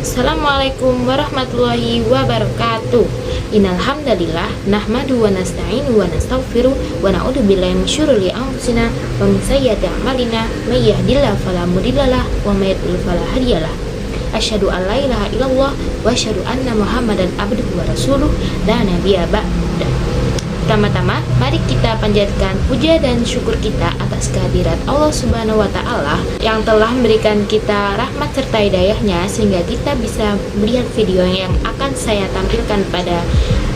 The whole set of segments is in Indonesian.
Assalamualaikum warahmatullahi wabarakatuh. Innal hamdalillah nahmadu wa nasta'inu wa nastaghfiruh wa na'udzu billahi min syururi anfusina wa min sayyiati a'malina may yahdihillahu fala mudhillalah wa may yudhlil fala hadiyalah. Asyhadu an la ilaha illallah wa asyhadu anna Muhammadan abduhu wa rasuluh la nabiyya ba'da. Pertama-tama, mari kita panjatkan puja dan syukur kita atas kehadirat Allah Subhanahu wa Ta'ala yang telah memberikan kita rahmat serta hidayahnya sehingga kita bisa melihat video yang akan saya tampilkan pada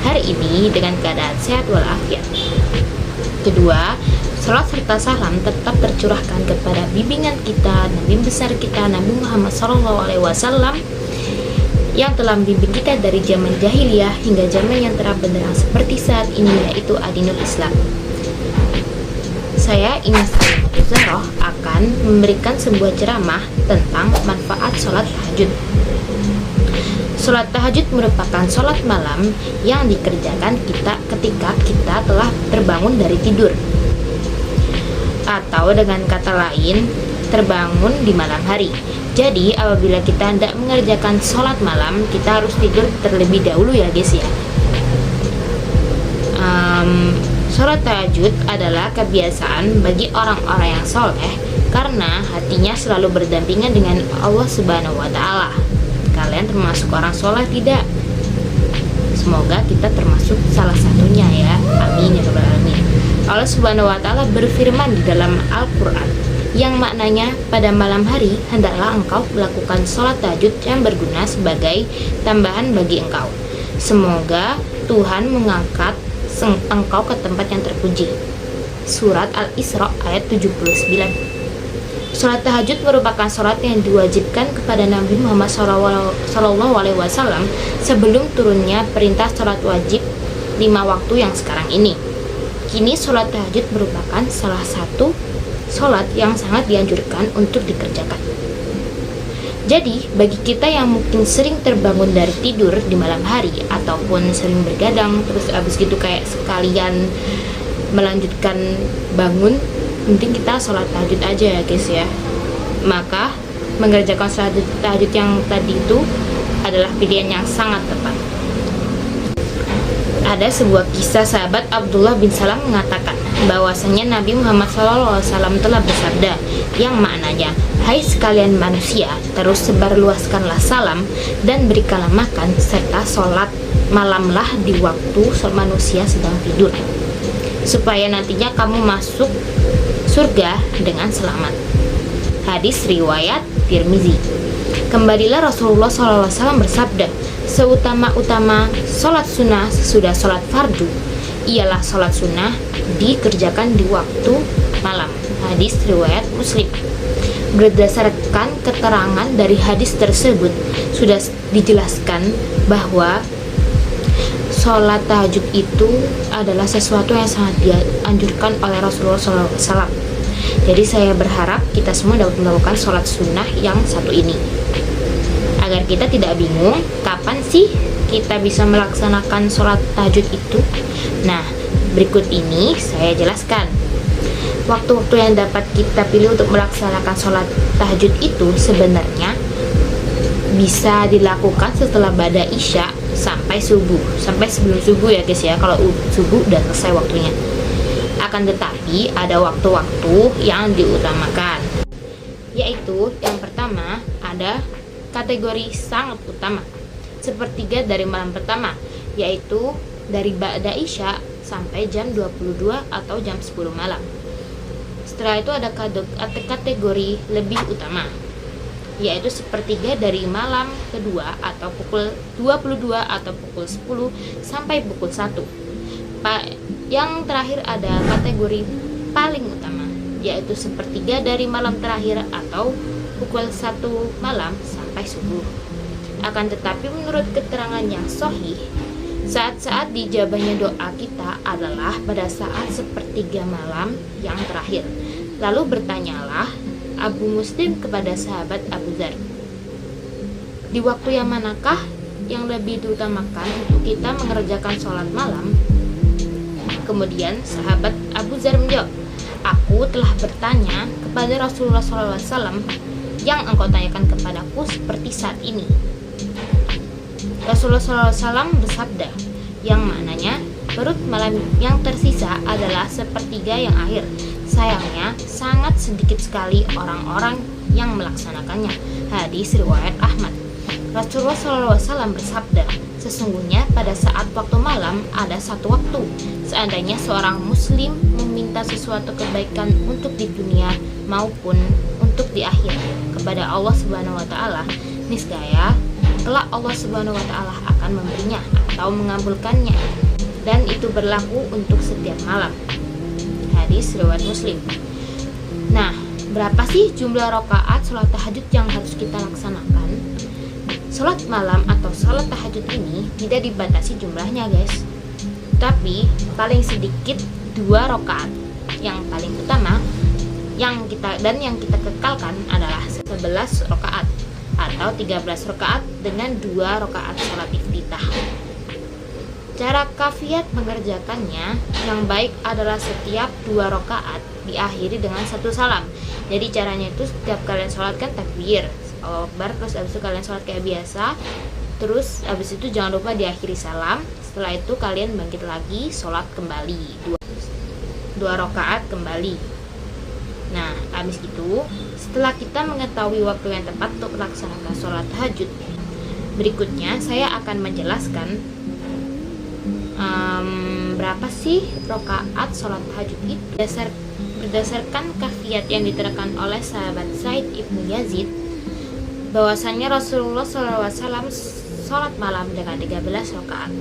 hari ini dengan keadaan sehat walafiat. Kedua, salat serta salam tetap tercurahkan kepada bimbingan kita, Nabi besar kita Nabi Muhammad SAW yang telah membimbing kita dari zaman jahiliyah hingga zaman yang terang benderang seperti saat ini, yaitu Adinul Islam. Saya Ines Zaroh akan memberikan sebuah ceramah tentang manfaat sholat tahajud. Sholat tahajud merupakan sholat malam yang dikerjakan kita ketika kita telah terbangun dari tidur, atau dengan kata lain terbangun di malam hari. Jadi apabila kita hendak mengerjakan sholat malam, kita harus tidur terlebih dahulu ya guys ya. Sholat tahajud adalah kebiasaan bagi orang-orang yang soleh karena hatinya selalu berdampingan dengan Allah Subhanahu wa Ta'ala. Kalian termasuk orang soleh tidak? Semoga kita termasuk salah satunya ya. Amin ya rabbal alamin. Allah Subhanahu wa Ta'ala berfirman di dalam Al-Quran yang maknanya, pada malam hari hendaklah engkau melakukan sholat tahajud yang berguna sebagai tambahan bagi engkau. Semoga Tuhan mengangkat engkau ke tempat yang terpuji. Surat Al-Isra ayat 79. Sholat tahajud merupakan sholat yang diwajibkan kepada Nabi Muhammad SAW sebelum turunnya perintah sholat wajib 5 waktu yang sekarang ini. Kini sholat tahajud merupakan salah satu sholat yang sangat dianjurkan untuk dikerjakan. Jadi, bagi kita yang mungkin sering terbangun dari tidur di malam hari ataupun sering bergadang terus abis gitu kayak sekalian melanjutkan bangun, mending kita sholat tahajud aja ya guys ya. Maka mengerjakan sholat tahajud yang tadi itu adalah pilihan yang sangat tepat. Ada sebuah kisah sahabat Abdullah bin Salam mengatakan bahwasanya Nabi Muhammad SAW telah bersabda yang maknanya, hai sekalian manusia, terus sebarluaskanlah salam dan berikanlah makan serta sholat malamlah di waktu manusia sedang tidur, supaya nantinya kamu masuk surga dengan selamat. Hadis riwayat Tirmizi. Kembalilah Rasulullah SAW bersabda, seutama-utama sholat sunnah sesudah sholat fardu ialah sholat sunnah dikerjakan di waktu malam. Hadis riwayat Muslim. Berdasarkan keterangan dari hadis tersebut sudah dijelaskan bahwa sholat tahajud itu adalah sesuatu yang sangat dianjurkan oleh Rasulullah SAW. Jadi saya berharap kita semua dapat melakukan sholat sunnah yang satu ini, agar kita tidak bingung kapan sih kita bisa melaksanakan sholat tahajud itu. Nah, berikut ini saya jelaskan. Waktu-waktu yang dapat kita pilih untuk melaksanakan sholat tahajud itu sebenarnya bisa dilakukan setelah ba'da isya sampai subuh, sampai sebelum subuh ya guys ya. Kalau subuh udah selesai waktunya. Akan tetapi ada waktu-waktu yang diutamakan, yaitu yang pertama ada kategori sangat utama, sepertiga dari malam pertama, yaitu dari ba'da isya sampai jam 22 atau jam 10 malam. Setelah itu ada kategori lebih utama, yaitu sepertiga dari malam kedua atau pukul 22 atau pukul 10 sampai pukul 1. Yang terakhir ada kategori paling utama, yaitu sepertiga dari malam terakhir atau pukul 1 malam sampai subuh. Akan tetapi menurut keterangan yang sahih, saat-saat dijabahnya doa kita adalah pada saat sepertiga malam yang terakhir. Lalu bertanyalah Abu Muslim kepada sahabat Abu Dzar, di waktu yang manakah yang lebih diutamakan untuk kita mengerjakan sholat malam? Kemudian sahabat Abu Dzar menjawab, aku telah bertanya kepada Rasulullah SAW yang engkau tanyakan kepadaku seperti saat ini. Rasulullah SAW bersabda, yang maknanya perut malam yang tersisa adalah sepertiga yang akhir. Sayangnya sangat sedikit sekali orang-orang yang melaksanakannya. Hadis riwayat Ahmad. Rasulullah SAW bersabda, sesungguhnya pada saat waktu malam ada satu waktu. Seandainya seorang muslim meminta sesuatu kebaikan untuk di dunia maupun untuk di akhir kepada Allah Subhanahu wa taala, niscaya kelak Allah Subhanahu wa taala akan memberinya atau mengabulkannya, dan itu berlaku untuk setiap malam. Hadis riwayat Muslim. Nah, berapa sih jumlah rakaat sholat tahajud yang harus kita laksanakan? Sholat malam atau sholat tahajud ini tidak dibatasi jumlahnya, guys. Tapi paling sedikit 2 rakaat. Yang paling utama yang kita kekalkan adalah 11 rakaat atau 13 rakaat dengan 2 rakaat sholat iftitah. Cara kafiat mengerjakannya yang baik adalah setiap 2 rakaat diakhiri dengan 1 salam. Jadi caranya itu setiap kalian sholat kan takbir, Allahu Akbar, terus abis itu kalian sholat kayak biasa, terus abis itu jangan lupa diakhiri salam. Setelah itu kalian bangkit lagi sholat kembali 2 rakaat kembali. Nah, abis itu setelah kita mengetahui waktu yang tepat untuk melaksanakan sholat tahajud, berikutnya saya akan menjelaskan berapa sih rakaat sholat tahajud itu. Berdasarkan kafiat yang diterangkan oleh sahabat Said ibnu Yazid, bahwasanya Rasulullah SAW sholat malam dengan 13 rakaat.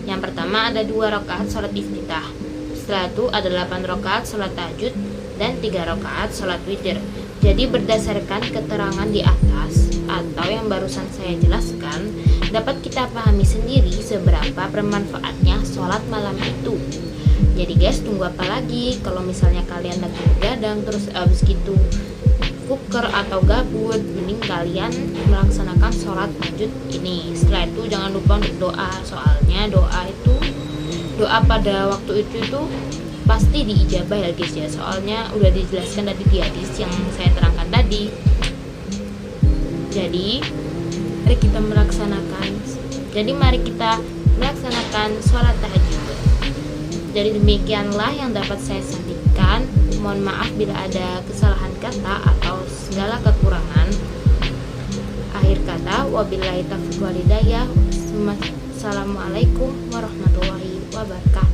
Yang pertama ada 2 rakaat sholat iftitah, setelah itu ada 8 rakaat sholat tahajud dan 3 rakaat sholat witir. Jadi berdasarkan keterangan di atas atau yang barusan saya jelaskan, dapat kita pahami sendiri seberapa bermanfaatnya sholat malam itu. Jadi guys, tunggu apa lagi? Kalau misalnya kalian lagi begadang terus abis gitu kuker atau gabut, mending kalian melaksanakan sholat tahajud ini. Setelah itu jangan lupa untuk doa, soalnya doa pada waktu itu pasti diijabah ya guys ya, soalnya udah dijelaskan tadi di hadis yang saya terangkan tadi. Jadi mari kita melaksanakan sholat tahajud. Jadi demikianlah yang dapat saya sampaikan. Mohon maaf bila ada kesalahan kata atau segala kekurangan. Akhir kata, wabillahi taufiq wal hidayah. Assalamualaikum warahmatullahi wabarakatuh.